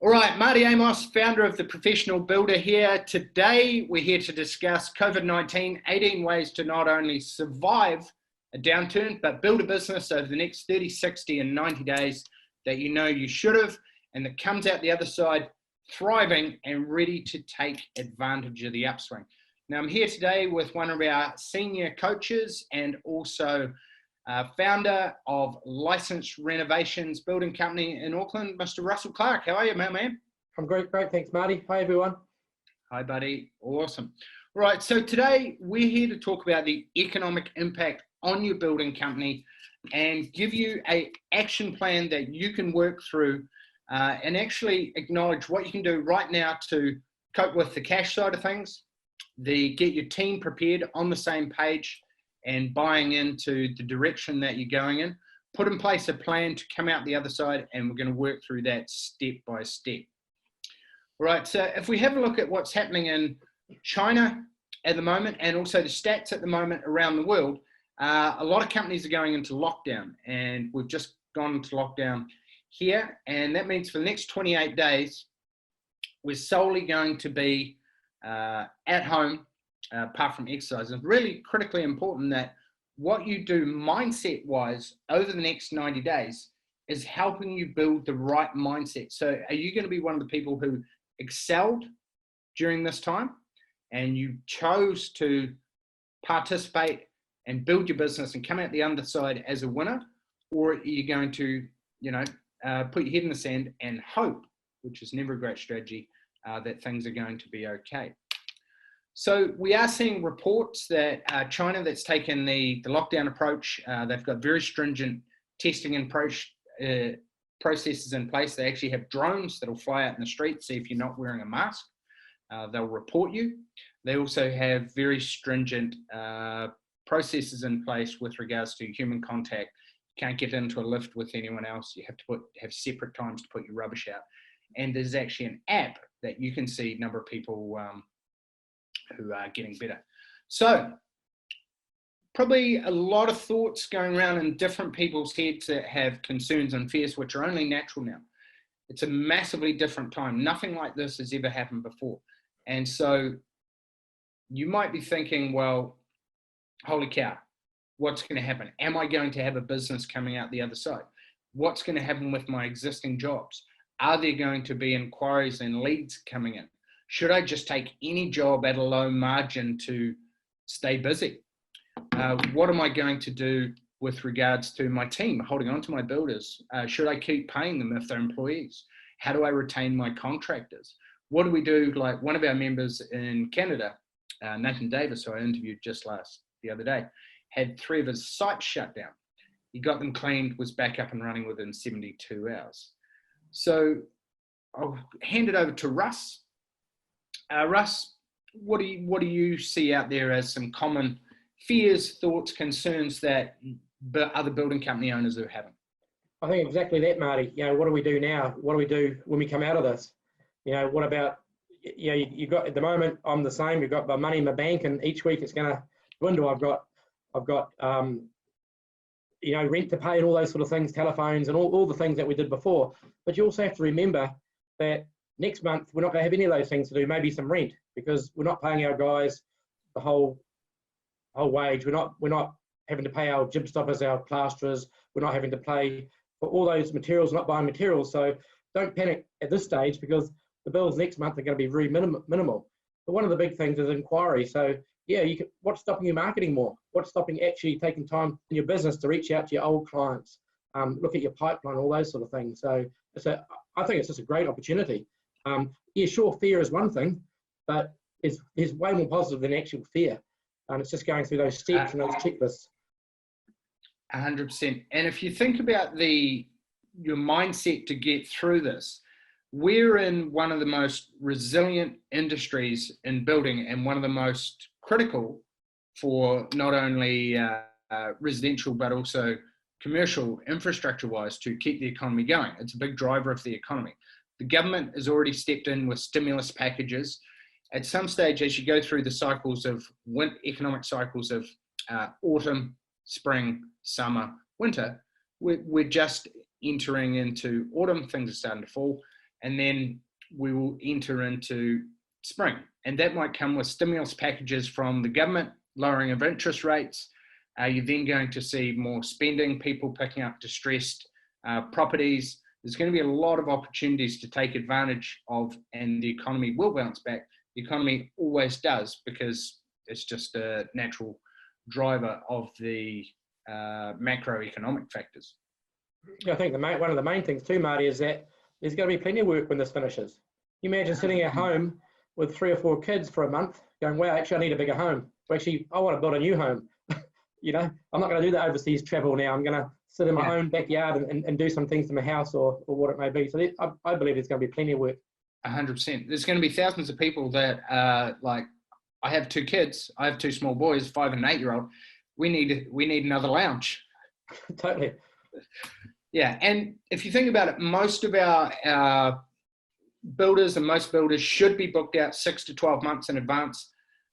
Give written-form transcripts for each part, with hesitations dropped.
All right, Marti Amos, founder of The Professional Builder here. Today, we're here to discuss COVID-19, 18 ways to not only survive a downturn, but build a business over the next 30, 60, and 90 days that you know you should have, and that comes out the other side thriving and ready to take advantage of the upswing. Now, I'm here today with one of our senior coaches and also founder of Licensed Renovations Building Company in Auckland, Mr. Russell Clark. How are you, my man? I'm great, thanks, Marty. Hi, everyone. Hi, buddy. Awesome. All right, so today we're here to talk about the economic impact on your building company and give you an action plan that you can work through and actually acknowledge what you can do right now to cope with the cash side of things, get your team prepared on the same page and buying into the direction that you're going in, put in place a plan to come out the other side, and we're going to work through that step by step. All right, so if we have a look at what's happening in China at the moment and also the stats at the moment around the world, a lot of companies are going into lockdown, and we've just gone into lockdown here, and that means for the next 28 days, we're solely going to be at home, apart from exercise. It's really critically important that what you do mindset-wise over the next 90 days is helping you build the right mindset. So are you going to be one of the people who excelled during this time and you chose to participate and build your business and come out the underside as a winner? Or are you going to, put your head in the sand and hope, which is never a great strategy, that things are going to be okay? So we are seeing reports that China, that's taken the lockdown approach, they've got very stringent testing and processes in place. They actually have drones that'll fly out in the street, see if you're not wearing a mask. They'll report you. They also have very stringent processes in place with regards to human contact. You can't get into a lift with anyone else. You have to have separate times to put your rubbish out. And there's actually an app that you can see a number of people who are getting better. So probably a lot of thoughts going around in different people's heads that have concerns and fears, which are only natural now. It's a massively different time. Nothing like this has ever happened before. And so you might be thinking, well, holy cow, what's going to happen? Am I going to have a business coming out the other side? What's going to happen with my existing jobs? Are there going to be inquiries and leads coming in? Should I just take any job at a low margin to stay busy? What am I going to do with regards to my team, holding on to my builders? Should I keep paying them if they're employees? How do I retain my contractors? What do we do? Like one of our members in Canada, Nathan Davis, who I interviewed just the other day, had 3 of his sites shut down. He got them cleaned, was back up and running within 72 hours. So I'll hand it over to Russ. Russ, what do you see out there as some common fears, thoughts, concerns that other building company owners are having? I think exactly that, Marty. What do we do now? What do we do when we come out of this? What about, you got, at the moment, I'm the same. You've got my money in my bank, and each week it's going to dwindle. I've got rent to pay and all those sort of things, telephones and all the things that we did before. But you also have to remember that next month, we're not going to have any of those things to do, maybe some rent, because we're not paying our guys the whole wage. We're not having to pay our gym stoppers, our plasterers. We're not having to pay for all those materials, not buying materials. So don't panic at this stage, because the bills next month are going to be very minimal. But one of the big things is inquiry. So yeah, what's stopping you marketing more? What's stopping actually taking time in your business to reach out to your old clients, look at your pipeline, all those sort of things. So I think it's just a great opportunity. Yeah, sure, fear is one thing, but it's way more positive than actual fear. It's just going through those steps and those checklists. 100%. And if you think about your mindset to get through this, we're in one of the most resilient industries in building and one of the most critical for not only residential, but also commercial infrastructure-wise to keep the economy going. It's a big driver of the economy. The government has already stepped in with stimulus packages. At some stage, as you go through the cycles of economic cycles of autumn, spring, summer, winter, we're just entering into autumn. Things are starting to fall. and then we will enter into spring. And that might come with stimulus packages from the government, lowering of interest rates. You're then going to see more spending, people picking up distressed properties. There's going to be a lot of opportunities to take advantage of, and the economy will bounce back. The economy always does, because it's just a natural driver of the macroeconomic factors. I think one of the main things too, Marty, is that there's going to be plenty of work when this finishes. You imagine sitting at home with 3 or 4 kids for a month going, wow, actually I need a bigger home. Or actually, I want to build a new home. You know, I'm not going to do the overseas travel now. I'm going to sit in my own backyard and do some things to my house or what it may be. So I believe there's going to be plenty of work. 100%. There's going to be thousands of people that like, I have 2 kids. I have 2 small boys, 5 and 8-year-old. We need another lounge. Totally. Yeah, and if you think about it, most of our builders and most builders should be booked out 6 to 12 months in advance.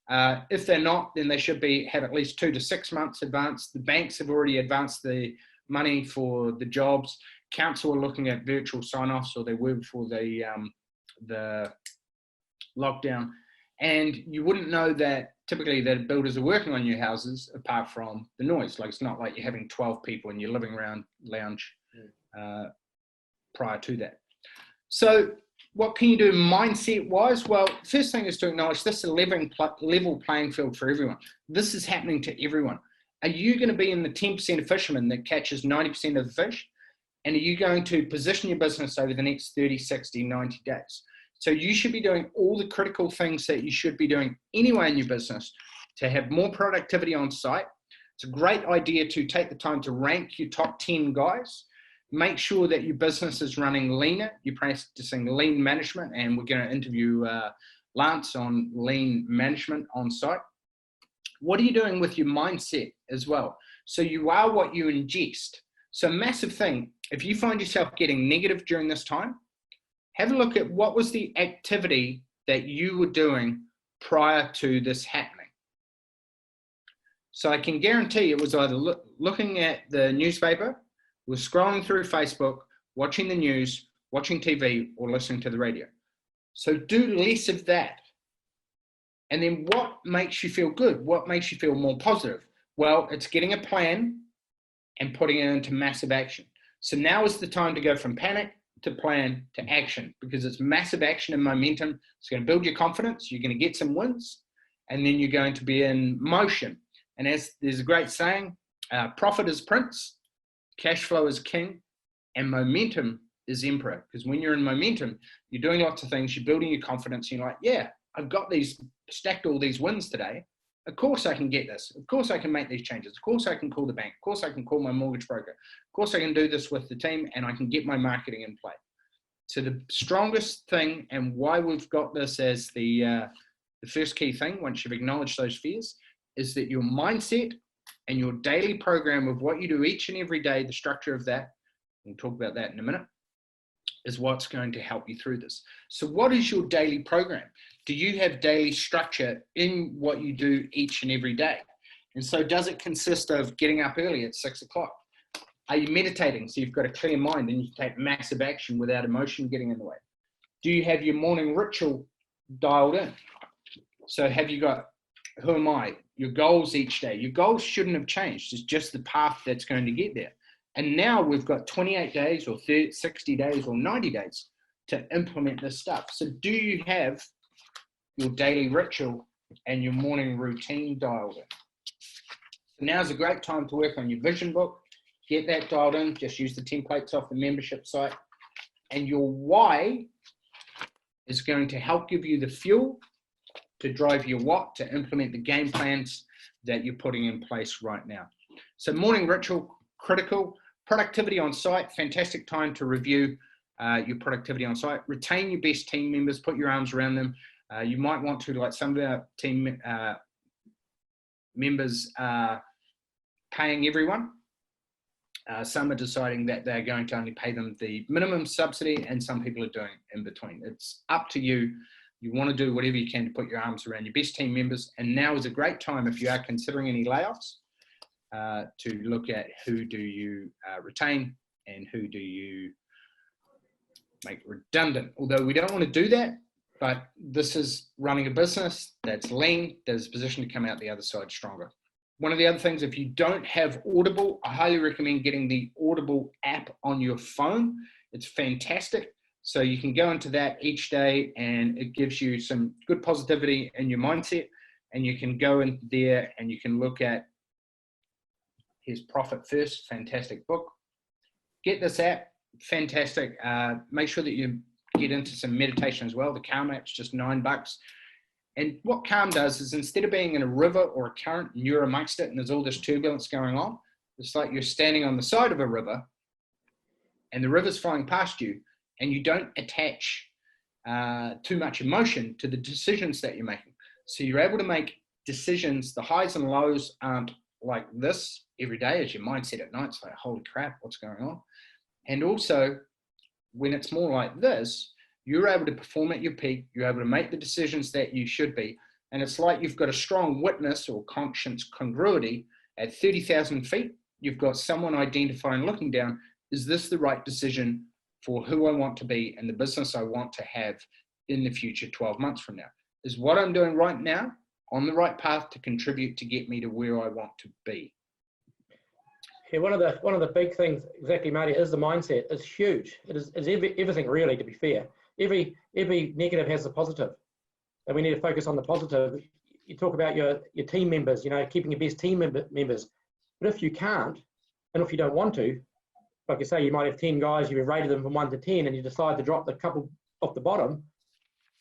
If they're not, then they should have at least 2 to 6 months advance. The banks have already advanced the money for the jobs. Council are looking at virtual sign-offs, or they were before the lockdown. And you wouldn't know that typically that builders are working on your houses apart from the noise. Like, it's not like you're having 12 people in your living room lounge prior to that. So what can you do mindset wise? Well, first thing is to acknowledge this is a level playing field for everyone. This is happening to everyone. Are you going to be in the 10% of fishermen that catches 90% of the fish? And are you going to position your business over the next 30, 60, 90 days? So you should be doing all the critical things that you should be doing anyway in your business to have more productivity on site. It's a great idea to take the time to rank your top 10 guys. Make sure that your business is running leaner. You're practicing lean management, and we're going to interview Lance on lean management on site. What are you doing with your mindset as well? So you are what you ingest. So massive thing, if you find yourself getting negative during this time, have a look at what was the activity that you were doing prior to this happening. So I can guarantee it was either looking at the newspaper, was scrolling through Facebook, watching the news, watching TV, or listening to the radio. So do less of that. And then what makes you feel good? What makes you feel more positive? Well, it's getting a plan and putting it into massive action. So now is the time to go from panic to plan to action, because it's massive action and momentum. It's going to build your confidence. You're going to get some wins, and then you're going to be in motion. And as there's a great saying, profit is prince, cash flow is king, and momentum is emperor. Because when you're in momentum, you're doing lots of things, you're building your confidence, and you're like, yeah, I've got stacked all these wins today. Of course I can get this. Of course I can make these changes. Of course I can call the bank. Of course I can call my mortgage broker. Of course I can do this with the team, and I can get my marketing in play. So the strongest thing, and why we've got this as the first key thing, once you've acknowledged those fears, is that your mindset and your daily program of what you do each and every day, the structure of that, we'll talk about that in a minute, is what's going to help you through this. So what is your daily program? Do you have daily structure in what you do each and every day? And so does it consist of getting up early at 6 o'clock? Are you meditating so you've got a clear mind and you can take massive action without emotion getting in the way? Do you have your morning ritual dialed in? So have you got, who am I? Your goals each day. Your goals shouldn't have changed. It's just the path that's going to get there. And now we've got 28 days or 30, 60 days or 90 days to implement this stuff. So do you have your daily ritual and your morning routine dialed in? So now's a great time to work on your vision book. Get that dialed in. Just use the templates off the membership site. And your why is going to help give you the fuel to drive your what, to implement the game plans that you're putting in place right now. So morning ritual, critical. Productivity on site, fantastic time to review your productivity on site. Retain your best team members, put your arms around them. You might want to, like some of our team members are paying everyone. Some are deciding that they're going to only pay them the minimum subsidy, and some people are doing in between. It's up to you. You want to do whatever you can to put your arms around your best team members. And now is a great time, if you are considering any layoffs, to look at who do you retain and who do you make it redundant. Although we don't want to do that, but this is running a business that's lean, that is positioned to come out the other side stronger. One of the other things, if you don't have Audible, I highly recommend getting the Audible app on your phone. It's fantastic. So you can go into that each day and it gives you some good positivity in your mindset, and you can go in there and you can look at, here's Profit First, fantastic book. Get this app, fantastic. Make sure that you get into some meditation as well. The Calm app's just $9. And what Calm does is, instead of being in a river or a current and you're amongst it and there's all this turbulence going on, it's like you're standing on the side of a river and the river's flowing past you, and you don't attach too much emotion to the decisions that you're making. So you're able to make decisions. The highs and lows aren't like this every day as your mindset at night. It's like, holy crap, what's going on? And also, when it's more like this, you're able to perform at your peak. You're able to make the decisions that you should be. And it's like you've got a strong witness or conscience congruity at 30,000 feet. You've got someone identifying, looking down, is this the right decision for who I want to be and the business I want to have in the future 12 months from now? Is what I'm doing right now on the right path to contribute to get me to where I want to be? Yeah, one of the big things, exactly, Marty, is the mindset. It's huge. It is everything, really, to be fair. Every negative has a positive, and we need to focus on the positive. You talk about your team members, keeping your best team members. But if you can't, and if you don't want to, like you say, you might have 10 guys, you've rated them from 1 to 10, and you decide to drop the couple off the bottom,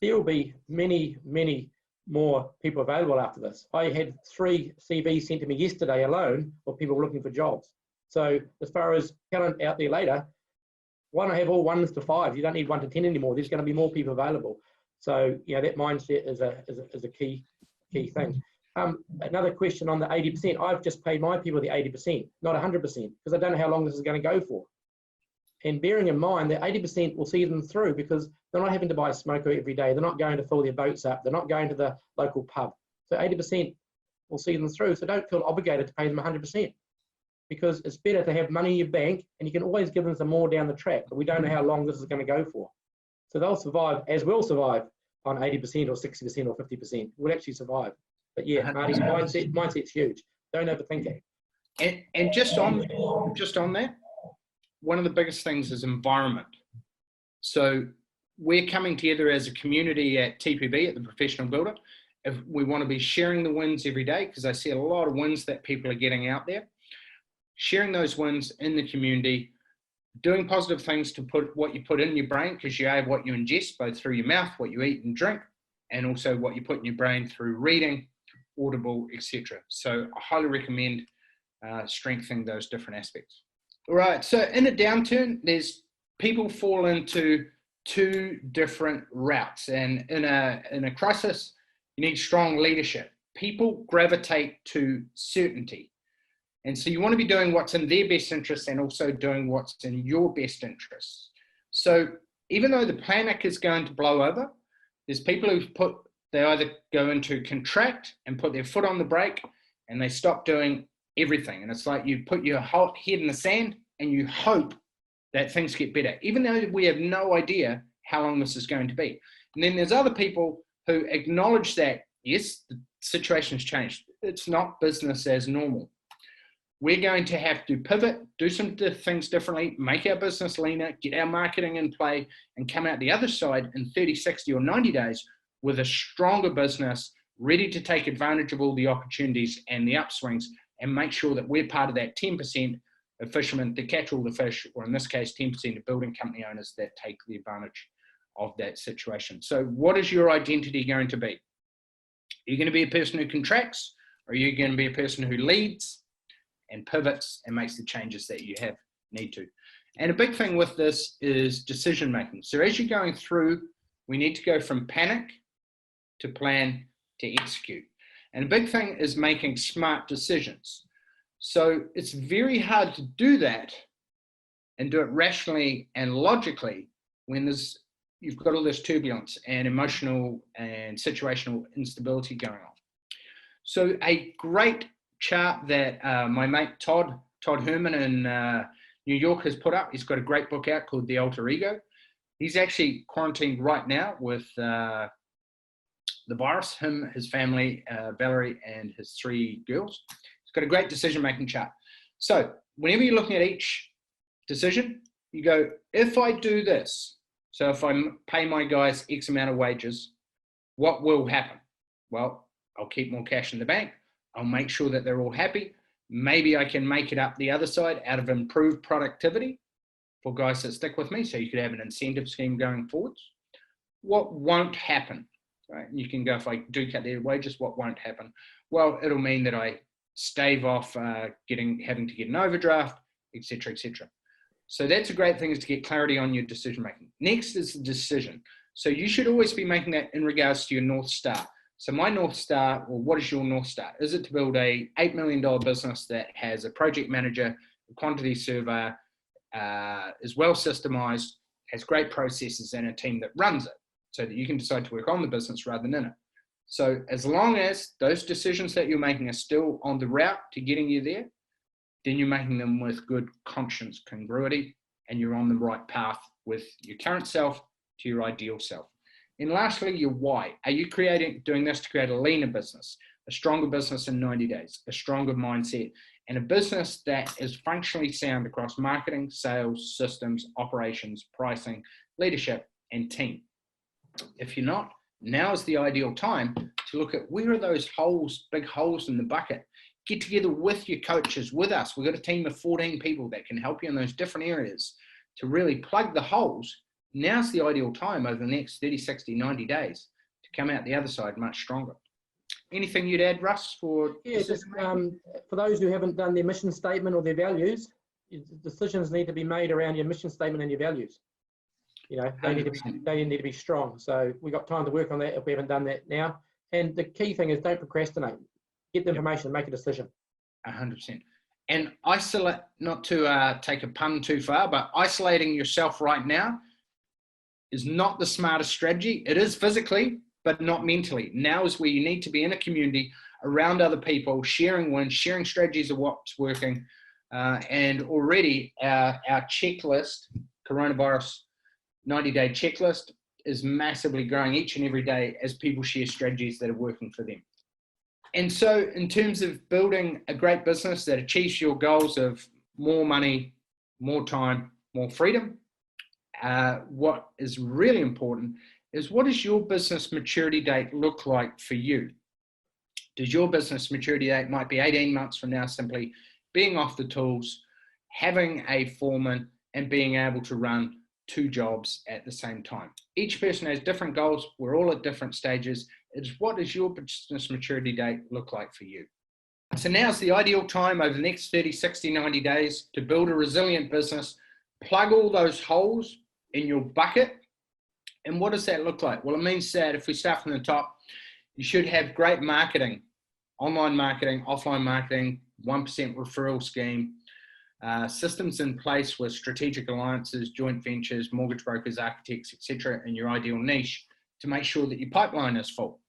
there will be many, many more people available after this. I had 3 CVs sent to me yesterday alone of people looking for jobs. So as far as talent out there later, why not have all 1s to 5s? You don't need 1 to 10 anymore. There's going to be more people available. So that mindset is a key thing. Another question on the 80%. I've just paid my people the 80%, not 100%, because I don't know how long this is going to go for. And bearing in mind that 80% will see them through, because they're not having to buy a smoker every day. They're not going to fill their boats up. They're not going to the local pub. So 80% will see them through. So don't feel obligated to pay them 100%, because it's better to have money in your bank, and you can always give them some more down the track, but we don't know how long this is going to go for. So they'll survive, as we'll survive, on 80% or 60% or 50%. We'll actually survive. But yeah, Marty's mindset's huge. Don't overthink it. And just on that, one of the biggest things is environment. So we're coming together as a community at TPB, at the Professional Builder. If we want to be sharing the wins every day, because I see a lot of wins that people are getting out there, sharing those wins in the community, doing positive things to put what you put in your brain, because you have what you ingest, both through your mouth, what you eat and drink, and also what you put in your brain through reading, Audible, etc. So I highly recommend strengthening those different aspects. All right, so in a downturn, there's people fall into 2 different routes, and in a crisis, you need strong leadership. People gravitate to certainty, and so you want to be doing what's in their best interest and also doing what's in your best interest. So even though the planet is going to blow over, there's people they either go into contract and put their foot on the brake, and they stop doing everything. And it's like you put your whole head in the sand and you hope that things get better, even though we have no idea how long this is going to be. And then there's other people who acknowledge that, yes, the situation's changed. It's not business as normal. We're going to have to pivot, do some things differently, make our business leaner, get our marketing in play, and come out the other side in 30, 60, or 90 days with a stronger business, ready to take advantage of all the opportunities and the upswings, and make sure that we're part of that 10% of fishermen to catch all the fish, or in this case, 10% of building company owners that take the advantage of that situation. So what is your identity going to be? Are you going to be a person who contracts, or are you going to be a person who leads and pivots and makes the changes that you need to? And a big thing with this is decision making. So as you're going through, we need to go from panic to plan to execute. And a big thing is making smart decisions. So it's very hard to do that and do it rationally and logically when you've got all this turbulence and emotional and situational instability going on. So a great chart that my mate Todd Herman in New York has put up, he's got a great book out called The Alter Ego. He's actually quarantined right now with the virus, him, his family, Valerie, and his 3 girls. He's got a great decision-making chart. So whenever you're looking at each decision, you go, if I do this, so if I pay my guys X amount of wages, what will happen? Well, I'll keep more cash in the bank. I'll make sure that they're all happy. Maybe I can make it up the other side out of improved productivity for guys that stick with me. So you could have an incentive scheme going forwards. What won't happen? Right? You can go, if I do cut their wages, what won't happen? Well, it'll mean that I stave off having to get an overdraft, etc., etc. So that's a great thing, is to get clarity on your decision making. Next is the decision. So you should always be making that in regards to your North Star. So my North Star, or what is your North Star? Is it to build a $8 million business that has a project manager, a quantity surveyor, is well systemized, has great processes, and a team that runs it, so that you can decide to work on the business rather than in it? So as long as those decisions that you're making are still on the route to getting you there, then you're making them with good conscience congruity, and you're on the right path with your current self to your ideal self. And lastly, your why. Are you doing this to create a leaner business, a stronger business in 90 days, a stronger mindset, and a business that is functionally sound across marketing, sales, systems, operations, pricing, leadership, and team? If you're not, now is the ideal time to look at where are those holes, big holes in the bucket. Get together with your coaches, with us. We've got a team of 14 people that can help you in those different areas to really plug the holes. Now's the ideal time over the next 30, 60, 90 days to come out the other side much stronger. Anything you'd add, Russ? For those who haven't done their mission statement or their values, decisions need to be made around your mission statement and your values. You know, they need to be strong. So we've got time to work on that if we haven't done that now. And the key thing is, don't procrastinate. Get the information and make a decision. 100%. And isolate, not to take a pun too far, but isolating yourself right now is not the smartest strategy. It is physically, but not mentally. Now is where you need to be in a community around other people, sharing wins, sharing strategies of what's working. And already our checklist, coronavirus 90-day checklist, is massively growing each and every day as people share strategies that are working for them. And so in terms of building a great business that achieves your goals of more money, more time, more freedom, what is really important is, what does your business maturity date look like for you? Does your business maturity date might be 18 months from now, simply being off the tools, having a foreman, and being able to run 2 jobs at the same time? Each person has different goals. We're all at different stages. It's, what does your business maturity date look like for you? So now's the ideal time over the next 30, 60, 90 days to build a resilient business, plug all those holes in your bucket. And what does that look like? Well, it means that if we start from the top, you should have great marketing, online marketing, offline marketing, 1% referral scheme, systems in place with strategic alliances, joint ventures, mortgage brokers, architects, etc., in your ideal niche to make sure that your pipeline is full.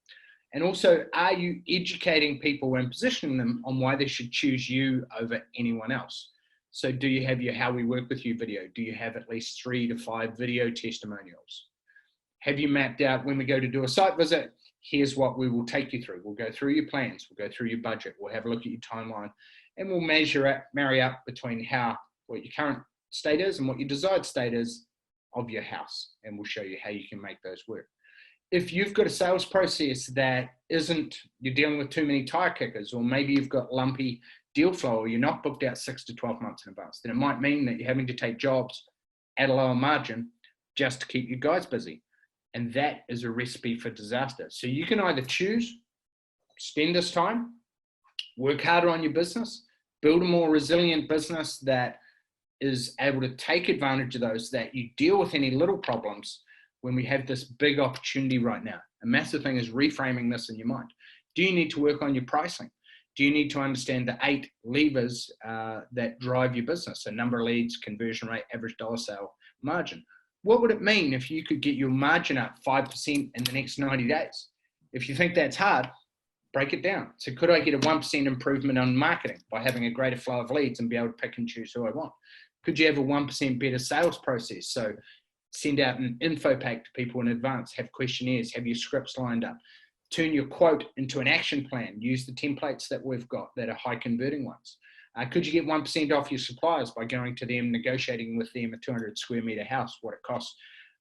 And also, are you educating people and positioning them on why they should choose you over anyone else? So do you have your How We Work With You video? Do you have at least 3 to 5 video testimonials? Have you mapped out, when we go to do a site visit, here's what we will take you through. We'll go through your plans. We'll go through your budget. We'll have a look at your timeline, and we'll marry up between what your current state is and what your desired state is of your house. And we'll show you how you can make those work. If you've got a sales process that you're dealing with too many tire kickers, or maybe you've got lumpy deal flow, or you're not booked out 6 to 12 months in advance, then it might mean that you're having to take jobs at a lower margin just to keep your guys busy. And that is a recipe for disaster. So you can either choose, spend this time, work harder on your business, build a more resilient business that is able to take advantage of those, that you deal with any little problems when we have this big opportunity right now. A massive thing is reframing this in your mind. Do you need to work on your pricing? Do you need to understand the 8 levers that drive your business? So number of leads, conversion rate, average dollar sale, margin. What would it mean if you could get your margin up 5% in the next 90 days? If you think that's hard, break it down. So could I get a 1% improvement on marketing by having a greater flow of leads and be able to pick and choose who I want? Could you have a 1% better sales process? So send out an info pack to people in advance, have questionnaires, have your scripts lined up, turn your quote into an action plan, use the templates that we've got that are high converting ones. Could you get 1% off your suppliers by going to them, negotiating with them a 200 square metre house, what it costs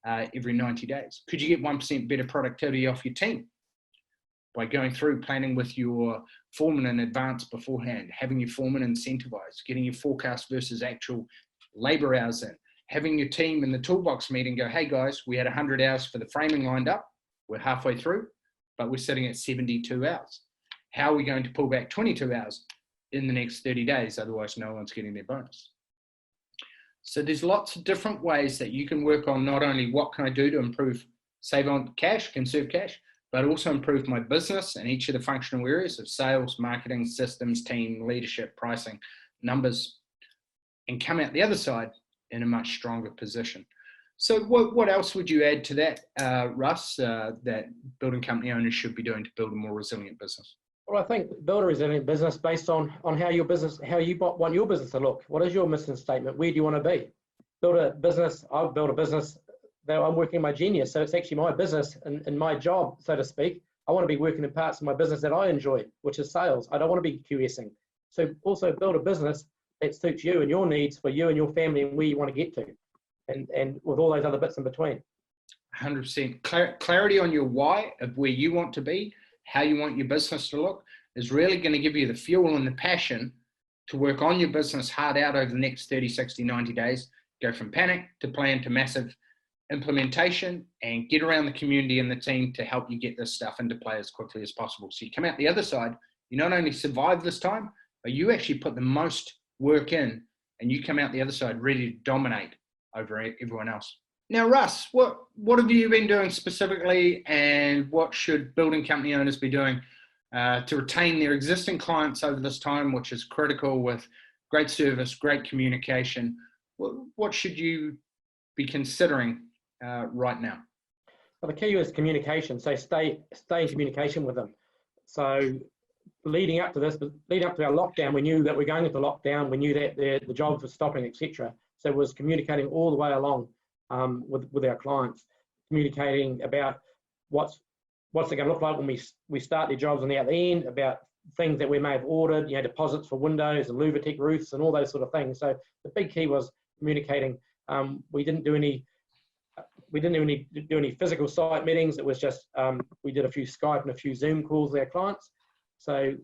every 90 days? Could you get 1% better productivity off your team by going through planning with your foreman in advance beforehand, having your foreman incentivized, getting your forecast versus actual labor hours in, having your team in the toolbox meeting go, hey guys, we had 100 hours for the framing lined up, we're halfway through, but we're sitting at 72 hours. How are we going to pull back 22 hours in the next 30 days? Otherwise, no one's getting their bonus. So there's lots of different ways that you can work on not only what can I do to improve, save on cash, conserve cash, but also improve my business and each of the functional areas of sales, marketing, systems, team, leadership, pricing, numbers, and come out the other side in a much stronger position. So what else would you add to that, Russ, that building company owners should be doing to build a more resilient business? Well, I think build a resilient business based on how your business, how you want your business to look. What is your mission statement? Where do you want to be? Build a business. I'll build a business that I'm working my genius. So it's actually my business and my job, so to speak. I want to be working in parts of my business that I enjoy, which is sales. I don't want to be QSing. So also build a business that suits you and your needs for you and your family and where you want to get to. And with all those other bits in between. 100%. Clarity on your why of where you want to be, how you want your business to look, is really going to give you the fuel and the passion to work on your business hard out over the next 30, 60, 90 days, go from panic to plan to massive implementation, and get around the community and the team to help you get this stuff into play as quickly as possible. So you come out the other side, you not only survive this time, but you actually put the most work in and you come out the other side ready to dominate over everyone else. Now, Russ, what have you been doing specifically, and what should building company owners be doing to retain their existing clients over this time, which is critical with great service, great communication? What should you be considering right now? Well, the key is communication. So stay in communication with them. So leading up to our lockdown, we knew that we're going into lockdown. We knew that the jobs were stopping, etc. So it was communicating all the way along with our clients, communicating about what's it going to look like when we start their jobs on the other end, about things that we may have ordered, deposits for windows and Louvertech roofs and all those sort of things. So the big key was communicating. We didn't do any physical site meetings. It was just we did a few Skype and a few Zoom calls with our clients. So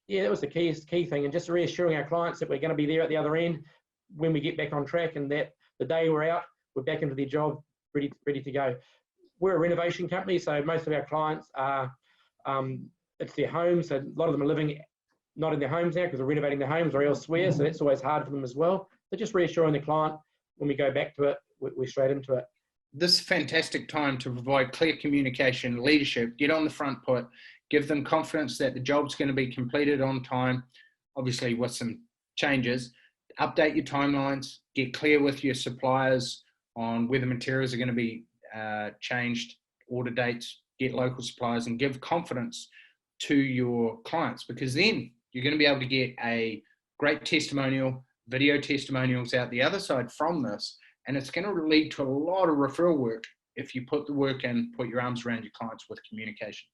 yeah, that was the key thing, and just reassuring our clients that we're going to be there at the other end when we get back on track, and that the day we're out, we're back into their job, ready to go. We're a renovation company, so most of our clients are, it's their homes. So a lot of them are living not in their homes now because they're renovating their homes or elsewhere, so that's always hard for them as well. So just reassuring the client when we go back to it, we're straight into it. This is a fantastic time to provide clear communication, leadership, get on the front foot, give them confidence that the job's going to be completed on time, obviously with some changes. Update your timelines, get clear with your suppliers on where the materials are going to be changed, order dates, get local suppliers, and give confidence to your clients, because then you're going to be able to get a great testimonial, video testimonials out the other side from this, and it's going to lead to a lot of referral work if you put the work in, put your arms around your clients with communication.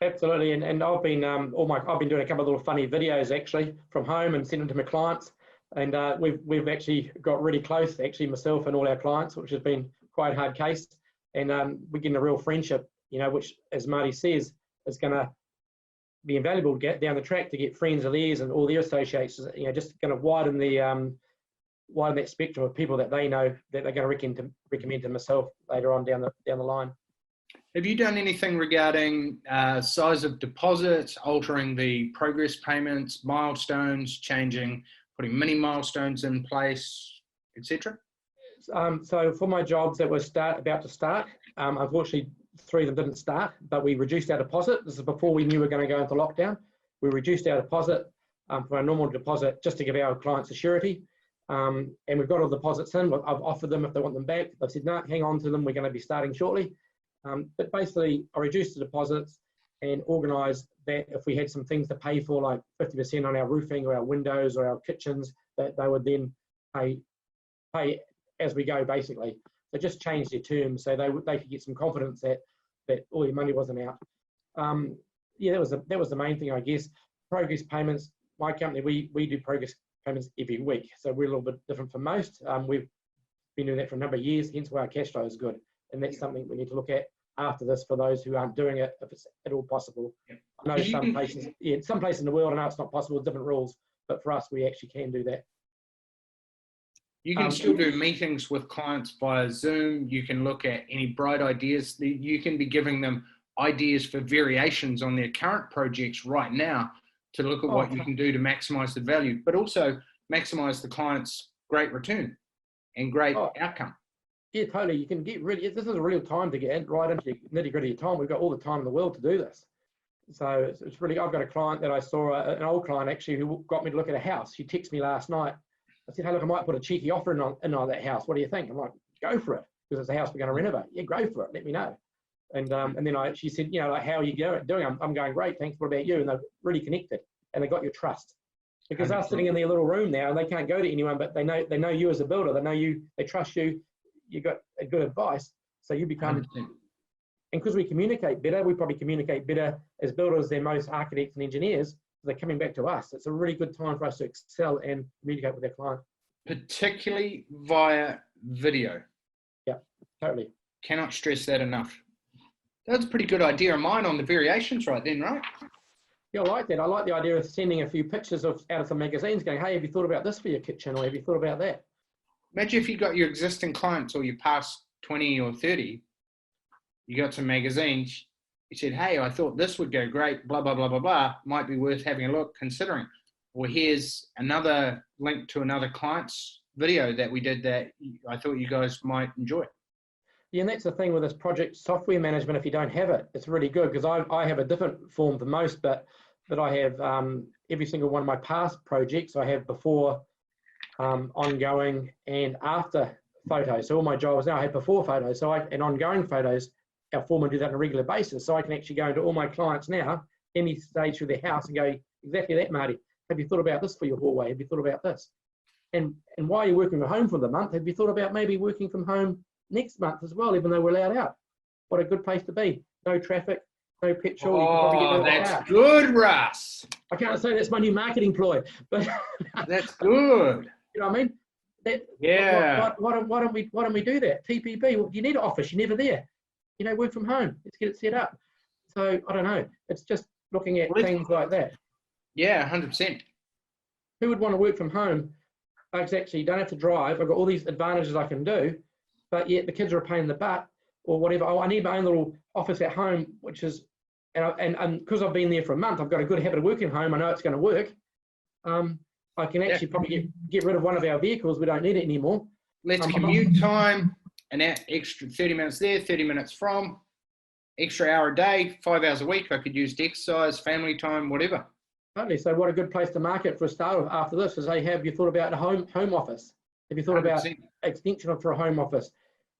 Absolutely, and I've been I've been doing a couple of little funny videos actually from home and sending them to my clients, and we've actually got really close, actually myself and all our clients, which has been quite a hard case, and we're getting a real friendship, which, as Marty says, is going to be invaluable to get down the track to get friends of theirs and all their associates, just going to widen that spectrum of people that they know that they're going to recommend to myself later on down the line. Have you done anything regarding size of deposits, altering the progress payments, milestones, putting mini milestones in place, etc.? So for my jobs that were about to start, unfortunately 3 of them didn't start, but we reduced our deposit. This is before we knew we were going to go into lockdown. We reduced our deposit from our normal deposit just to give our clients a surety. And we've got all the deposits in. I've offered them if they want them back. They've said, no, hang on to them. We're going to be starting shortly. But basically, I reduced the deposits and organised that if we had some things to pay for, like 50% on our roofing or our windows or our kitchens, that they would then pay as we go, basically. they just changed their terms so they could get some confidence that all their money wasn't out. Yeah, that was the main thing, I guess. Progress payments. My company, we do progress payments every week, so we're a little bit different from most. We've been doing that for a number of years, hence why our cash flow is good, and that's something we need to look at after this for those who aren't doing it, if it's at all possible. Yep. I know some places in the world, I know it's not possible with different rules, but for us, we actually can do that. You can still do meetings with clients via Zoom. You can look at any bright ideas. You can be giving them ideas for variations on their current projects right now to look at what you can do to maximize the value, but also maximize the client's great return and great outcome. Yeah, totally. You can get really, this is a real time to get right into the nitty gritty of time. We've got all the time in the world to do this. So it's really, I've got a client that I saw, an old client actually, who got me to look at a house. She texted me last night. I said, hey, look, I might put a cheeky offer in on that house. What do you think? I'm like, go for it, because it's a house we're going to renovate. Yeah, go for it. Let me know. And then she said, you know, like, how are you doing? I'm going great. Thanks. What about you? And they're really connected, and they got your trust, because they're sitting in their little room now and they can't go to anyone, but they know you as a builder. They know you. They trust you. You got a good advice, so you become. 100%. And because we communicate better, we probably communicate better as builders than most architects and engineers. They're coming back to us. It's a really good time for us to excel and communicate with our client. Particularly via video. Yeah, totally. Cannot stress that enough. That's a pretty good idea of mine on the variations right then, right? Yeah, I like that. I like the idea of sending a few pictures out of some magazines going, hey, have you thought about this for your kitchen, or have you thought about that? Imagine if you got your existing clients or your past 20 or 30, you got some magazines, you said, hey, I thought this would go great, blah, blah, blah, blah, blah, might be worth having a look, considering. Or here's another link to another client's video that we did that I thought you guys might enjoy. Yeah, and that's the thing with this project software management. If you don't have it, it's really good, because I have a different form than most, but I have every single one of my past projects. I have before, ongoing, and after photos. So all my jobs now I have before photos, and ongoing photos. Our foreman do that on a regular basis, so I can actually go into all my clients now, any stage through their house, and go, exactly that, Marty. Have you thought about this for your hallway? Have you thought about this? And while you're working from home for the month, have you thought about maybe working from home next month as well, even though we're allowed out? What a good place to be. No traffic, no petrol. Oh, that's good, Russ. I can't say that's my new marketing ploy, but that's good. You know what I mean? Yeah. Why don't we do that? TPP. Well, you need an office. You're never there. You know, work from home. Let's get it set up. So I don't know. It's just looking at things like that. Yeah, 100%. Who would want to work from home? Exactly. You don't have to drive. I've got all these advantages I can do, but yet the kids are a pain in the butt or whatever. Oh, I need my own little office at home, which is, and because I've been there for a month, I've got a good habit of working home. I know it's going to work. I can actually probably get rid of one of our vehicles. We don't need it anymore. Less commute time, an extra 30 minutes there, 30 minutes from, extra hour a day, 5 hours a week. I could use to exercise, family time, whatever. Totally. So what a good place to market for a start after this is, hey, have you thought about a home office? Have you thought 100%. About extension for a home office?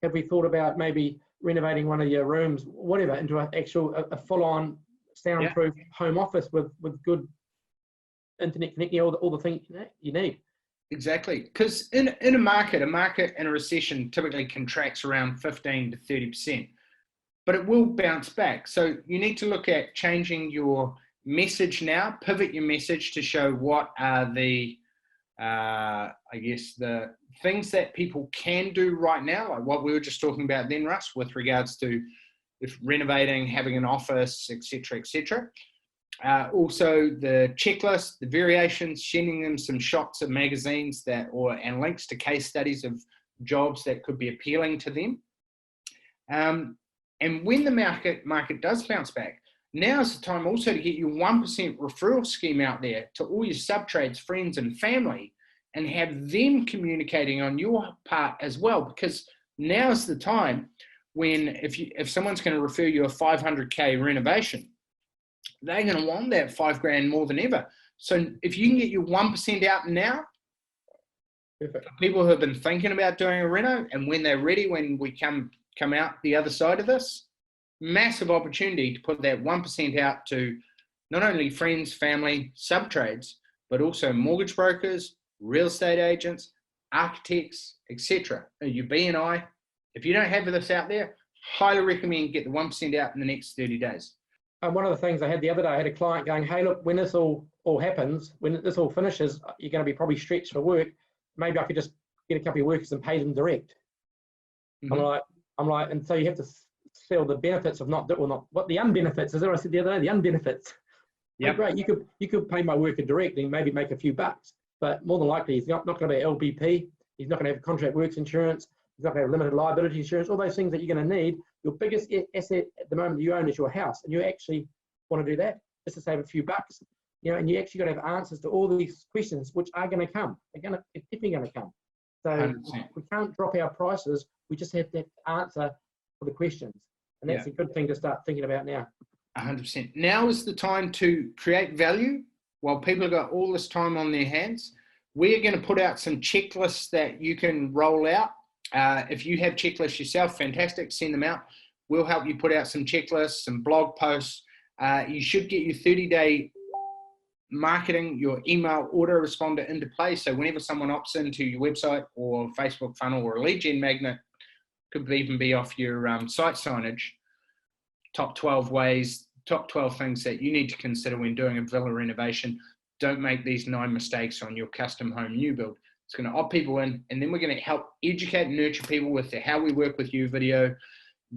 Have we thought about maybe renovating one of your rooms, whatever, into a full-on soundproof home office with good internet connecting, all the things you need? Exactly. Because in a market in a recession typically contracts around 15 to 30%, but it will bounce back. So you need to look at changing your message now, pivot your message to show what are the, I guess, the things that people can do right now, like what we were just talking about then, Russ, with regards to if renovating, having an office, etc., etc. Also the checklist, the variations, sending them some shots of magazines and links to case studies of jobs that could be appealing to them. And when the market does bounce back, now is the time also to get your 1% referral scheme out there to all your sub-trades, friends and family, and have them communicating on your part as well, because now is the time when if someone's going to refer you a 500K renovation, they're going to want that $5,000 more than ever. So if you can get your 1% out now, perfect. People who have been thinking about doing a reno, and when they're ready, when we come out the other side of this, massive opportunity to put that 1% out to not only friends, family, sub-trades, but also mortgage brokers, real estate agents, architects, etc. Your B&I, If you don't have this out there, highly recommend get the 1% out in the next 30 days. And one of the things I had the other day, I had a client going, hey, look, when this all happens, when this all finishes, you're going to be probably stretched for work. Maybe I could just get a couple of workers and pay them direct. Mm-hmm. I'm like, and so you have to sell the benefits of not what the unbenefits, as I said the other day, the unbenefits. Yeah, great. You could pay my worker direct and maybe make a few bucks, but more than likely he's not going to be LBP. He's not going to have contract works insurance. He's not going to have limited liability insurance. All those things that you're going to need. Your biggest asset at the moment you own is your house, and you actually want to do that just to save a few bucks. You know, and you actually got to have answers to all these questions, which are going to come. They're definitely going to come. So 100%. We can't drop our prices. We just have to answer for the questions, and that's a good thing to start thinking about now. 100%. Now is the time to create value while people have got all this time on their hands. We're going to put out some checklists that you can roll out. If you have checklists yourself, fantastic, send them out. We'll help you put out some checklists, some blog posts. You should get your 30-day marketing, your email autoresponder into play. So whenever someone opts into your website or Facebook funnel or a lead gen magnet, could even be off your site signage, top 12 ways, top 12 things that you need to consider when doing a villa renovation. Don't make these 9 mistakes on your custom home new build. It's going to opt people in, and then we're going to help educate and nurture people with the How We Work With You video,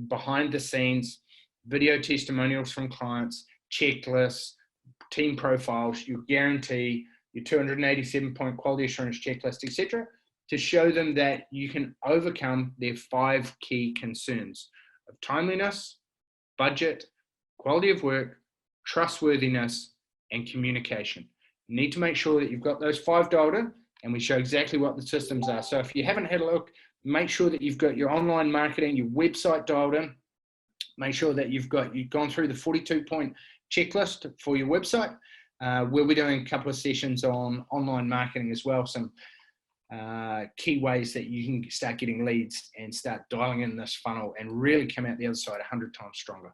behind the scenes, video testimonials from clients, checklists, team profiles, your guarantee, your 287-point quality assurance checklist, etc., to show them that you can overcome their 5 key concerns of timeliness, budget, quality of work, trustworthiness, and communication. You need to make sure that you've got those 5 dialed in, and we show exactly what the systems are. So if you haven't had a look, make sure that you've got your online marketing, your website dialed in. Make sure that you've gone through the 42-point checklist for your website. We'll be doing a couple of sessions on online marketing as well, some key ways that you can start getting leads and start dialing in this funnel and really come out the other side 100 times stronger.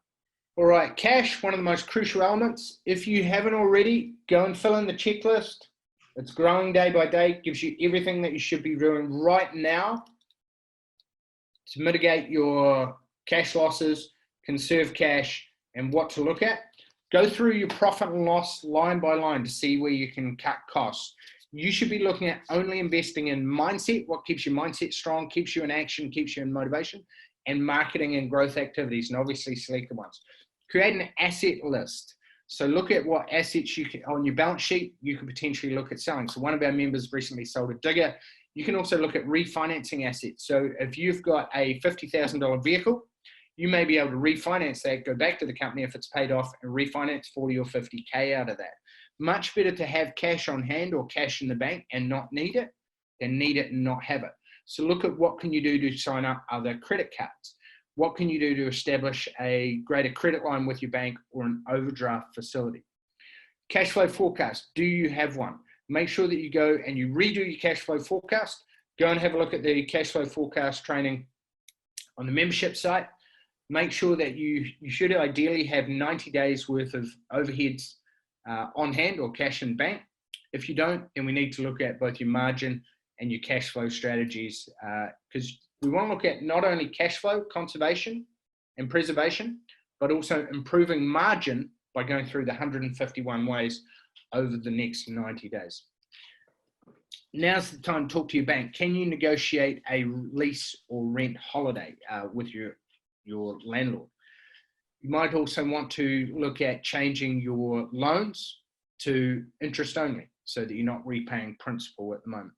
All right, cash, one of the most crucial elements. If you haven't already, go and fill in the checklist. It's growing day by day, gives you everything that you should be doing right now to mitigate your cash losses, conserve cash, and what to look at. Go through your profit and loss line by line to see where you can cut costs. You should be looking at only investing in mindset, what keeps your mindset strong, keeps you in action, keeps you in motivation, and marketing and growth activities, and obviously selected ones. Create an asset list. So look at what assets you can, on your balance sheet, you could potentially look at selling. So one of our members recently sold a digger. You can also look at refinancing assets. So if you've got a $50,000 vehicle, you may be able to refinance that, go back to the company if it's paid off, and refinance 40 or 50K out of that. Much better to have cash on hand or cash in the bank and not need it than need it and not have it. So look at what can you do to sign up other credit cards. What can you do to establish a greater credit line with your bank or an overdraft facility? Cash flow forecast. Do you have one? Make sure that you go and you redo your cash flow forecast. Go and have a look at the cash flow forecast training on the membership site. Make sure that you should ideally have 90 days worth of overheads on hand or cash in bank. If you don't, then we need to look at both your margin and your cash flow strategies, because we want to look at not only cash flow conservation and preservation, but also improving margin by going through the 151 ways over the next 90 days. Now's the time to talk to your bank. Can you negotiate a lease or rent holiday with your landlord? You might also want to look at changing your loans to interest only so that you're not repaying principal at the moment.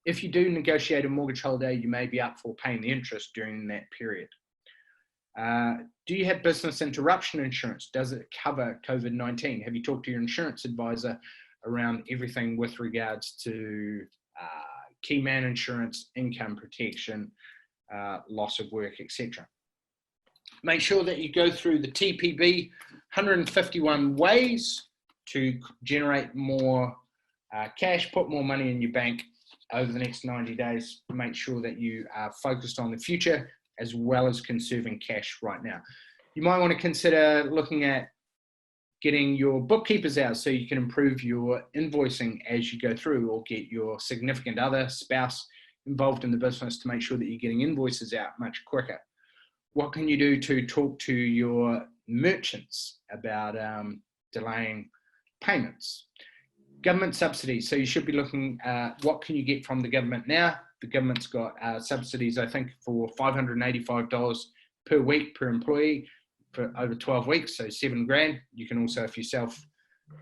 If you do negotiate a mortgage holiday, you may be up for paying the interest during that period. Do you have business interruption insurance? Does it cover COVID-19? Have you talked to your insurance advisor around everything with regards to key man insurance, income protection, loss of work, etc.? Make sure that you go through the TPB 151 ways to generate more cash, put more money in your bank over the next 90 days. Make sure that you are focused on the future as well as conserving cash right now. You might want to consider looking at getting your bookkeepers out so you can improve your invoicing as you go through, or get your significant other, spouse, involved in the business to make sure that you're getting invoices out much quicker? What can you do to talk to your merchants about delaying payments? Government subsidies. So you should be looking at what can you get from the government now. The government's got subsidies, I think, for $585 per week per employee for over 12 weeks, so $7,000. You can also, if yourself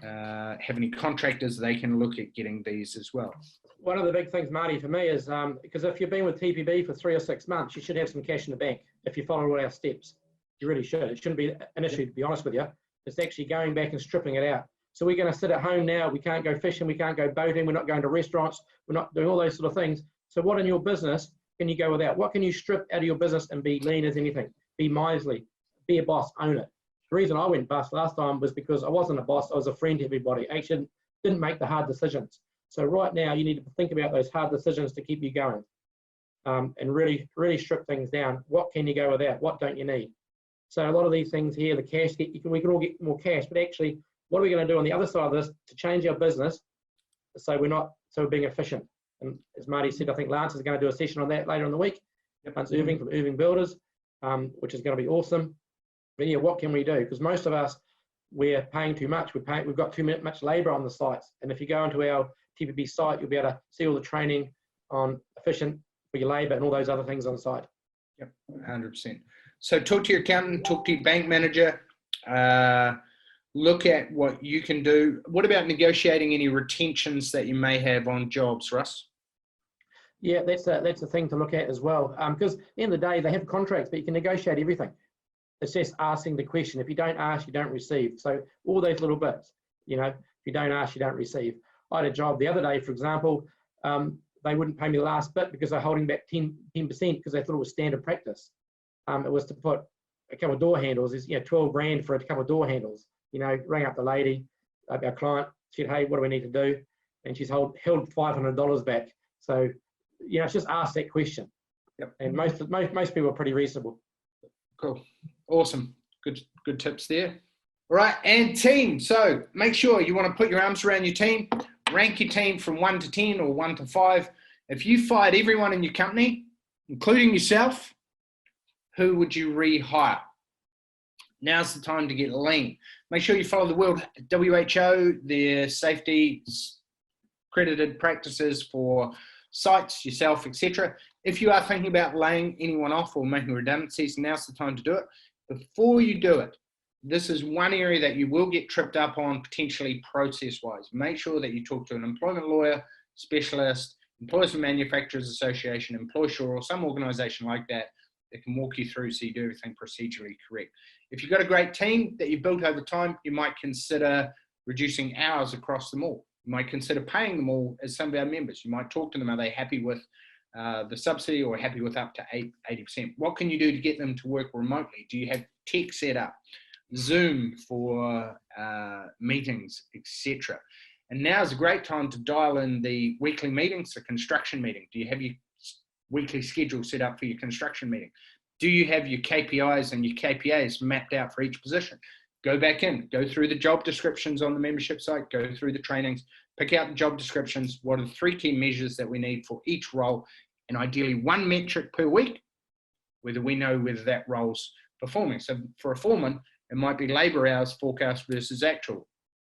have any contractors, they can look at getting these as well. One of the big things, Marty, for me is because if you've been with TPB for 3 or 6 months, you should have some cash in the bank if you follow all our steps. You really should. It shouldn't be an issue, to be honest with you. It's actually going back and stripping it out. So we're going to sit at home now. We can't go fishing. We can't go boating. We're not going to restaurants. We're not doing all those sort of things. So what in your business can you go without? What can you strip out of your business and be lean as anything? Be miserly. Be a boss. Own it. The reason I went bust last time was because I wasn't a boss. I was a friend to everybody. I actually didn't make the hard decisions. So right now you need to think about those hard decisions to keep you going, and really strip things down. What can you go without? What don't you need? So a lot of these things here, the cash, we can all get more cash, but actually what are we going to do on the other side of this to change our business so we're being efficient? And as Marty said, I think Lance is going to do a session on that later in the week. Lance Irving from Irving Builders, which is going to be awesome. But yeah, what can we do? Because most of us, we're paying too much. We've got too much labour on the sites. And if you go into our TPB site, you'll be able to see all the training on efficient for your labour and all those other things on site. Yep, 100%. So talk to your accountant, talk to your bank manager, look at what you can do. What about negotiating any retentions that you may have on jobs, Russ? Yeah, that's a thing to look at as well. Because at the end of the day, they have contracts, but you can negotiate everything. It's just asking the question. If you don't ask, you don't receive. So all those little bits, if you don't ask, you don't receive. I had a job the other day, for example, they wouldn't pay me the last bit because they're holding back 10% because they thought it was standard practice. It was to put a couple of door handles, is $12,000 for a couple of door handles. Rang up the lady, our client, said, hey, what do we need to do? And she's held $500 back. So, it's just ask that question. Yep. And most people are pretty reasonable. Cool. Awesome. Good tips there. All right, and team. So make sure you want to put your arms around your team, rank your team from 1 to 10 or 1 to 5. If you fired everyone in your company, including yourself, who would you rehire? Now's the time to get lean. Make sure you follow the World WHO, their safety accredited practices for sites, yourself, etc. If you are thinking about laying anyone off or making redundancies, now's the time to do it. Before you do it, this is one area that you will get tripped up on potentially process-wise. Make sure that you talk to an employment lawyer, specialist, Employers and Manufacturers Association, Employsure, or some organisation like that that can walk you through so you do everything procedurally correct. If you've got a great team that you've built over time, you might consider reducing hours across them all. You might consider paying them all as some of our members. You might talk to them, are they happy with the subsidy or happy with up to 80%? What can you do to get them to work remotely? Do you have tech set up? Zoom for meetings, etc. And now is a great time to dial in the weekly meetings, the construction meeting. Do you have your weekly schedule set up for your construction meeting? Do you have your KPIs and your KPAs mapped out for each position? Go back in, go through the job descriptions on the membership site, go through the trainings, pick out the job descriptions. What are the 3 key measures that we need for each role? And ideally 1 metric per week, whether we know whether that role's performing. So for a foreman, it might be labour hours forecast versus actual,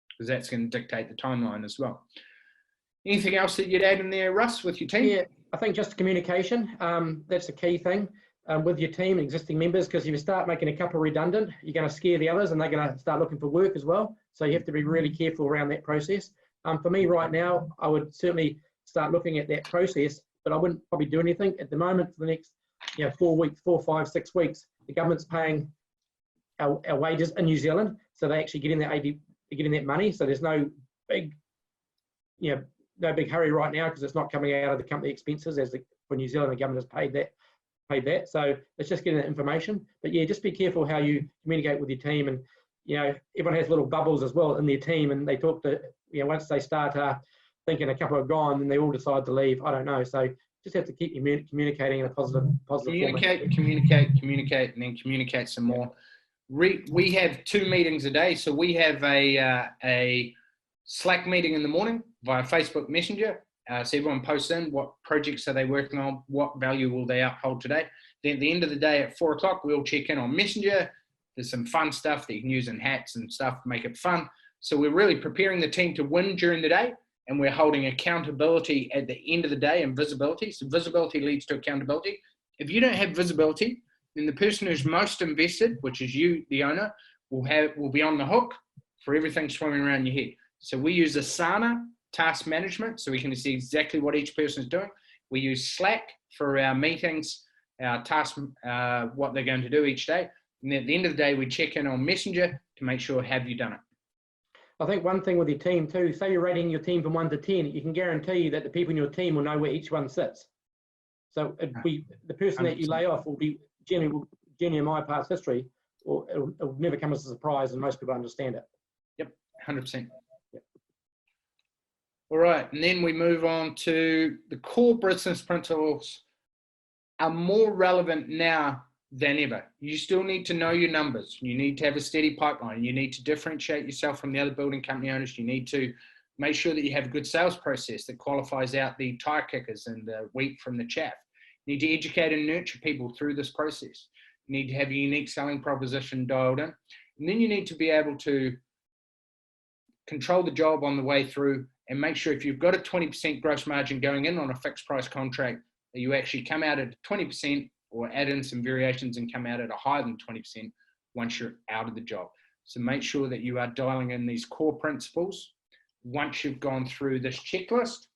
because that's going to dictate the timeline as well. Anything else that you'd add in there, Russ, with your team? Yeah, I think just communication. That's a key thing with your team, existing members, because if you start making a couple redundant, you're going to scare the others and they're going to start looking for work as well. So you have to be really careful around that process. For me right now, I would certainly start looking at that process, but I wouldn't probably do anything at the moment for the next 4 weeks, 4, 5, 6 weeks. The government's paying our wages in New Zealand, so they actually get in that money. So there's no big, no big hurry right now because it's not coming out of the company expenses for New Zealand. The government has paid that. So it's just getting that information. But yeah, just be careful how you communicate with your team, and everyone has little bubbles as well in their team, and they talk to once they start thinking a couple are gone, then they all decide to leave. I don't know. So just have to keep communicating in a positive communicate, and then communicate some more. We have 2 meetings a day. So we have a Slack meeting in the morning via Facebook Messenger. So everyone posts in what projects are they working on, what value will they uphold today. Then at the end of the day at 4 o'clock, we'll check in on Messenger. There's some fun stuff that you can use in hats and stuff to make it fun. So we're really preparing the team to win during the day, and we're holding accountability at the end of the day and visibility. So visibility leads to accountability. If you don't have visibility, then the person who's most invested, which is you, the owner, will be on the hook for everything swimming around your head. So we use Asana task management, so we can see exactly what each person is doing. We use Slack for our meetings, our tasks, what they're going to do each day. And at the end of the day, we check in on Messenger to make sure, have you done it? I think one thing with your team too, say you're rating your team from 1 to 10, you can guarantee that the people in your team will know where each one sits. So the person that you lay off will be generally in my past history, or it'll never come as a surprise, and most people understand it. Yep, 100%. Yep. All right, and then we move on to the core business principles are more relevant now than ever. You still need to know your numbers. You need to have a steady pipeline. You need to differentiate yourself from the other building company owners. You need to make sure that you have a good sales process that qualifies out the tire kickers and the wheat from the chaff. You need to educate and nurture people through this process. You need to have a unique selling proposition dialed in. And then you need to be able to control the job on the way through and make sure if you've got a 20% gross margin going in on a fixed price contract, that you actually come out at 20% or add in some variations and come out at a higher than 20% once you're out of the job. So make sure that you are dialing in these core principles. Once you've gone through this checklist,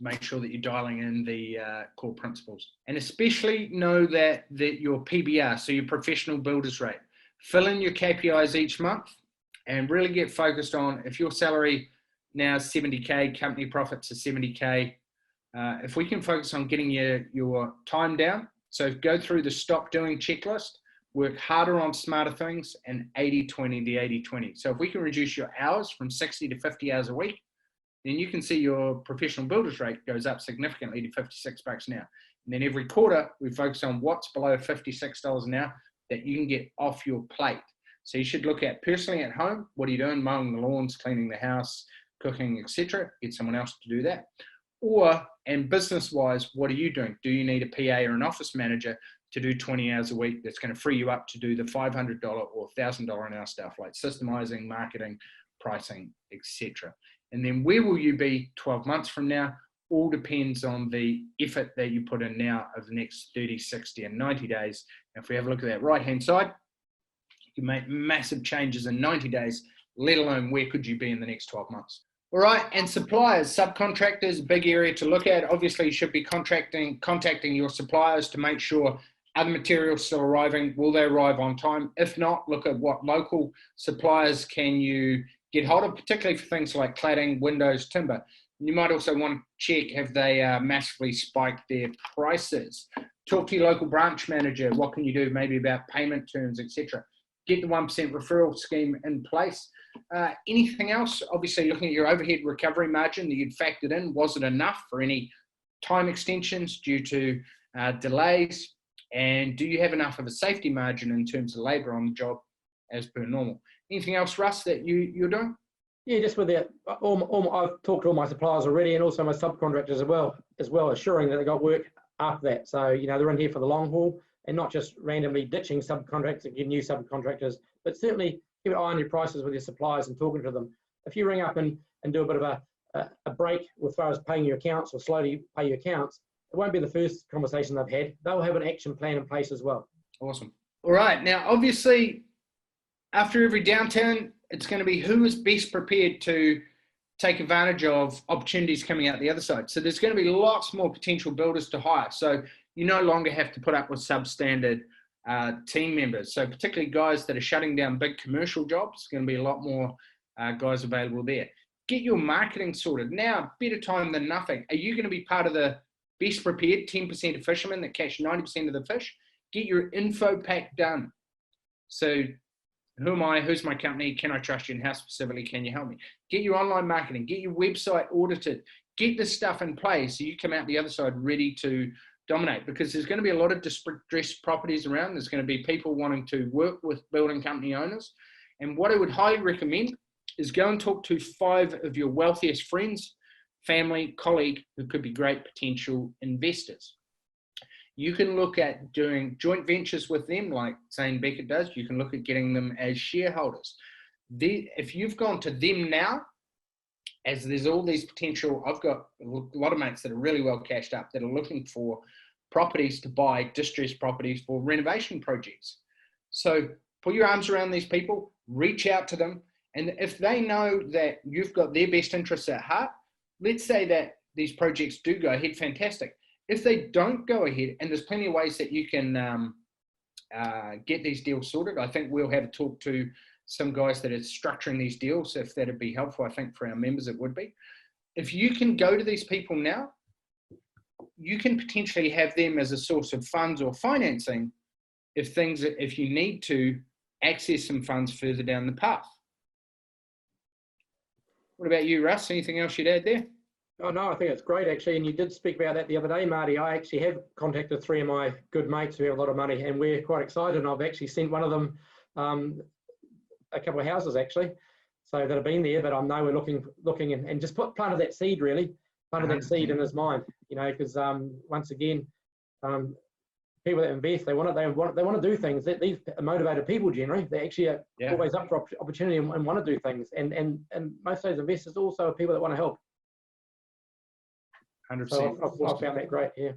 make sure that you're dialing in the core principles. And especially know that your PBR, so your professional builder's rate, fill in your KPIs each month and really get focused on if your salary now is 70K, company profits are 70K, if we can focus on getting your time down, so go through the stop doing checklist, work harder on smarter things, and 80-20, the 80-20. So if we can reduce your hours from 60 to 50 hours a week, then you can see your professional builder's rate goes up significantly to $56 an hour. And then every quarter, we focus on what's below $56 an hour that you can get off your plate. So you should look at personally at home, what are you doing? Mowing the lawns, cleaning the house, cooking, etc. Get someone else to do that. And business-wise, what are you doing? Do you need a PA or an office manager to do 20 hours a week that's going to free you up to do the $500 or $1,000 an hour stuff like systemizing, marketing, pricing, etc. And then where will you be 12 months from now? All depends on the effort that you put in now over the next 30, 60, and 90 days. And if we have a look at that right-hand side, you can make massive changes in 90 days, let alone where could you be in the next 12 months. All right, and suppliers, subcontractors, big area to look at. Obviously, you should be contacting your suppliers to make sure are the materials still arriving? Will they arrive on time? If not, look at what local suppliers can you get hold of, particularly for things like cladding, windows, timber. You might also want to check have they massively spiked their prices. Talk to your local branch manager. What can you do maybe about payment terms, etc. Get the 1% referral scheme in place. Anything else? Obviously, looking at your overhead recovery margin that you'd factored in, was it enough for any time extensions due to delays? And do you have enough of a safety margin in terms of labour on the job as per normal? Anything else, Russ, that you're doing? Yeah, just with that, I've talked to all my suppliers already, and also my subcontractors as well, assuring that they got work after that. So, you know, they're in here for the long haul and not just randomly ditching subcontractors and getting new subcontractors, but certainly keep an eye on your prices with your suppliers and talking to them. If you ring up and do a bit of a break as far as paying your accounts or slowly pay your accounts, it won't be the first conversation they've had. They'll have an action plan in place as well. Awesome. All right. Now, obviously, after every downturn, it's going to be who is best prepared to take advantage of opportunities coming out the other side. So there's going to be lots more potential builders to hire. So you no longer have to put up with substandard team members. So particularly guys that are shutting down big commercial jobs, going to be a lot more guys available there. Get your marketing sorted. Now, better time than nothing. Are you going to be part of the best prepared 10% of fishermen that catch 90% of the fish? Get your info pack done. So who am I? Who's my company? Can I trust you? And how specifically can you help me? Get your online marketing. Get your website audited. Get this stuff in place so you come out the other side ready to dominate, because there's going to be a lot of distressed properties around. There's going to be people wanting to work with building company owners. And what I would highly recommend is go and talk to 5 of your wealthiest friends, family, colleague who could be great potential investors. You can look at doing joint ventures with them like Zane Beckett does. You can look at getting them as shareholders. If you've gone to them now, as there's all these potential, I've got a lot of mates that are really well cashed up that are looking for properties to buy, distressed properties for renovation projects. So put your arms around these people, reach out to them, and if they know that you've got their best interests at heart, let's say that these projects do go ahead, fantastic. If they don't go ahead, and there's plenty of ways that you can get these deals sorted, I think we'll have a talk to some guys that are structuring these deals. If that'd be helpful, I think for our members it would be. If you can go to these people now, you can potentially have them as a source of funds or financing if you need to access some funds further down the path. What about you, Russ? Anything else you'd add there? Oh, no, I think it's great, actually. And you did speak about that the other day, Marty. I actually have contacted 3 of my good mates who have a lot of money, and we're quite excited. And I've actually sent one of them a couple of houses, actually, so that have been there. But I know we're looking and just planted that seed, really, planted that seed in his mind, you know, because once again, people that invest, they want to do things. These are motivated people generally. They actually are always up for opportunity and want to do things. And most of those investors also are people that want to help. 100%. So I found that great. Yeah.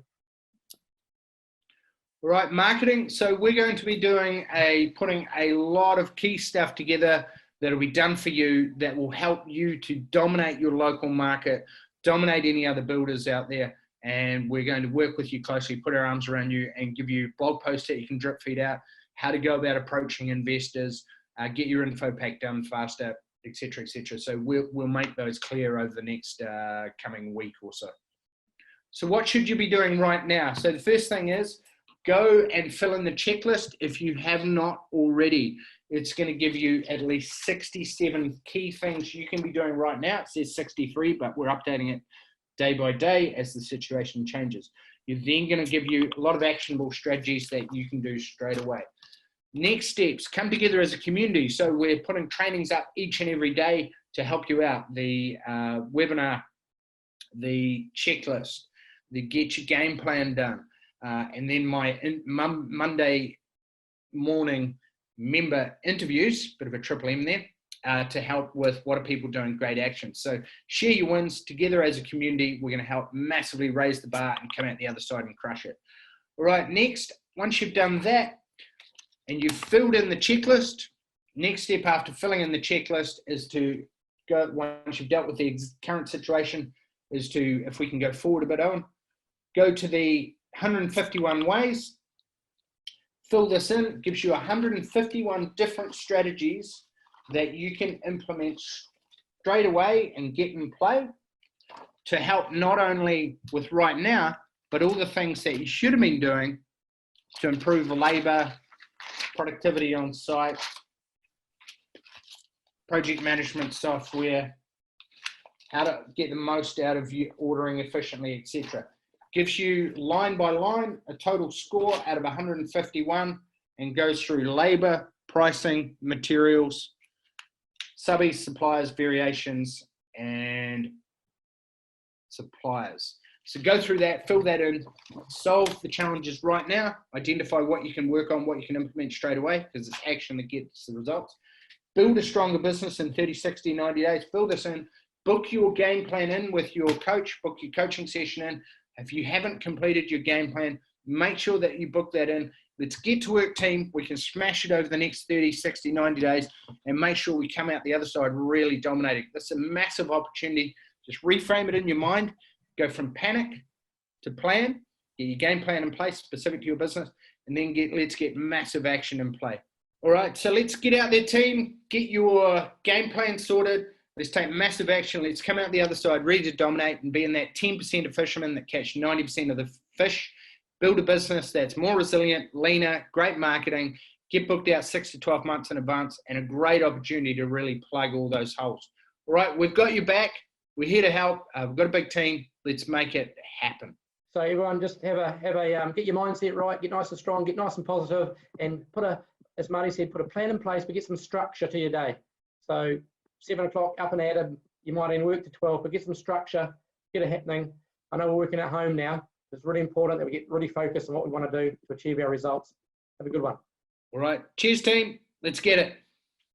All right, marketing. So we're going to be putting a lot of key stuff together that'll be done for you that will help you to dominate your local market, dominate any other builders out there. And we're going to work with you closely, put our arms around you, and give you blog posts that you can drip feed out, how to go about approaching investors, get your info pack done faster, etc., etc. So we'll make those clear over the next coming week or so. So what should you be doing right now? So the first thing is go and fill in the checklist if you have not already. It's going to give you at least 67 key things you can be doing right now. It says 63, but we're updating it day by day as the situation changes. You're then going to give you a lot of actionable strategies that you can do straight away. Next steps, come together as a community. So we're putting trainings up each and every day to help you out. The webinar, the checklist, the get your game plan done, and then my Monday morning member interviews, bit of a triple M there, to help with what are people doing, great action. So share your wins together as a community. We're going to help massively raise the bar and come out the other side and crush it. All right, next, once you've done that and you've filled in the checklist, next step after filling in the checklist is to go, once you've dealt with the current situation, is to, if we can go forward a bit, Owen, go to the 151 ways, fill this in. It gives you 151 different strategies that you can implement straight away and get in play to help not only with right now, but all the things that you should have been doing to improve labor, productivity on site, project management software, how to get the most out of you ordering efficiently, etc. Gives you line by line a total score out of 151 and goes through labor, pricing, materials, subbies, suppliers, variations, and suppliers. So go through that, fill that in, solve the challenges right now, identify what you can work on, what you can implement straight away, because it's action that gets the results. Build a stronger business in 30, 60, 90 days. Fill this in. Book your game plan in with your coach. Book your coaching session in. If you haven't completed your game plan, make sure that you book that in. Let's get to work, team. We can smash it over the next 30, 60, 90 days and make sure we come out the other side really dominating. That's a massive opportunity. Just reframe it in your mind. Go from panic to plan. Get your game plan in place specific to your business, and then let's get massive action in play. All right, so let's get out there, team. Get your game plan sorted. Let's take massive action. Let's come out the other side ready to dominate and be in that 10% of fishermen that catch 90% of the fish. Build a business that's more resilient, leaner, great marketing, get booked out 6 to 12 months in advance, and a great opportunity to really plug all those holes. All right, we've got you back. We're here to help. We've got a big team. Let's make it happen. So everyone, just get your mindset right, get nice and strong, get nice and positive, and as Marty said, put a plan in place, but get some structure to your day. So 7 o'clock up and at 'em, you might even work to 12, but get some structure get it happening. I know we're working at home now. It's really important that we get really focused on what we want to do to achieve our results. Have a good one. All right. Cheers, team. Let's get it.